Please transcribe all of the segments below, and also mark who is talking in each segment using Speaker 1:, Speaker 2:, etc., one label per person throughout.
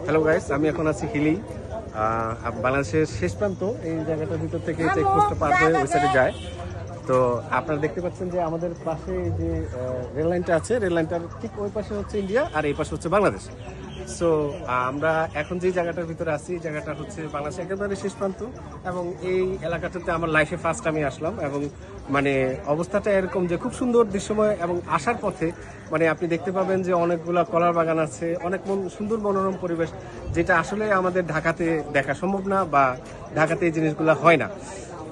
Speaker 1: Hello guys, আমি এখন আছি হিলি, বাংলাদেশের শেষ প্রান্ত। এই জায়গাটার ভিতর থেকে চেকপোস্টটা পার হয়ে ওই সাইডে যায়। তো আপনারা দেখতে পাচ্ছেন যে আমাদের পাশে যে রেল লাইনটা আছে, রেল লাইনটার ঠিক ওই পাশে হচ্ছে ইন্ডিয়া আর এই পাশে হচ্ছে বাংলাদেশ। সো আমরা এখন যে জায়গাটার ভিতরে আছি, এই জায়গাটা হচ্ছে বাংলাদেশ একেবারে শেষ প্রান্ত, এবং এই এলাকাটাতে আমার লাইফে ফার্স্ট আমি আসলাম। এবং মানে অবস্থাটা এরকম যে খুব সুন্দর দৃশ্যময়, এবং আসার পথে মানে আপনি দেখতে পাবেন যে অনেকগুলা কলার বাগান আছে, অনেক সুন্দর মনোরম পরিবেশ, যেটা আসলে আমাদের ঢাকাতে দেখা সম্ভব না, বা ঢাকাতে এই জিনিসগুলো হয় না।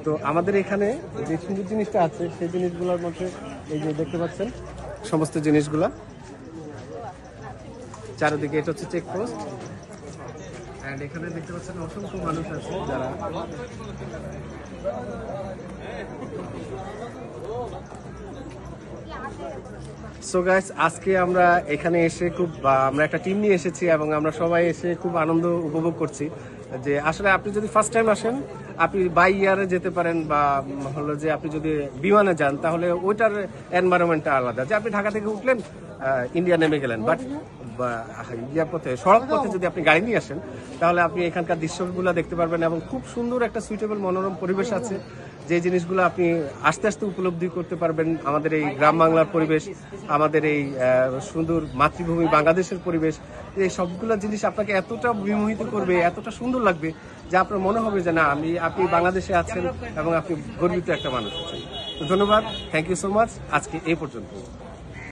Speaker 1: তো আমাদের এখানে যে সুন্দর জিনিসটা আছে সেই জিনিসগুলোর মধ্যে এই যে দেখতে পাচ্ছেন সমস্ত জিনিসগুলা চারিদিকে, এটা হচ্ছে চেকপোস্ট। এন্ড এখানে দেখতে পাচ্ছেন অসংখ্য মানুষ আছে যারা সো গাইস, আজকে আমরা এখানে এসে খুব আমরা একটা টিম নিয়ে এসেছি, এবং আমরা সবাই এসে খুব আনন্দ উপভোগ করছি। যে আসলে আপনি যদি ফার্স্ট টাইম আসেন, আপনি বাই ইয়ারে যেতে পারেন, বা হলো যে আপনি যদি বিমানে যান, তাহলে ওইটার এনভায়রনমেন্টটা আলাদা। যে আপনি ঢাকা থেকে উঠলেন, ইন্ডিয়া নেমে গেলেন, বাট ইয়া পথে, সড়ক পথে যদি আপনি গাড়ি নিয়ে আসেন, তাহলে আপনি এখানকার দৃশ্যগুলো দেখতে পারবেন, এবং খুব সুন্দর একটা সুইটেবল মনোরম পরিবেশ আছে, যে জিনিসগুলো আপনি আস্তে আস্তে উপলব্ধি করতে পারবেন। আমাদের এই গ্রাম বাংলার পরিবেশ, আমাদের এই সুন্দর মাতৃভূমি বাংলাদেশের পরিবেশ, এই সবগুলো জিনিস আপনাকে এতটা বিমোহিত করবে, এতটা সুন্দর লাগবে যে আপনার মনে হবে যে না, আপনি বাংলাদেশে আছেন এবং আপনি গর্বিত একটা মানুষ আছেন। তো ধন্যবাদ, থ্যাংক ইউ সো মাচ। আজকে এই পর্যন্ত।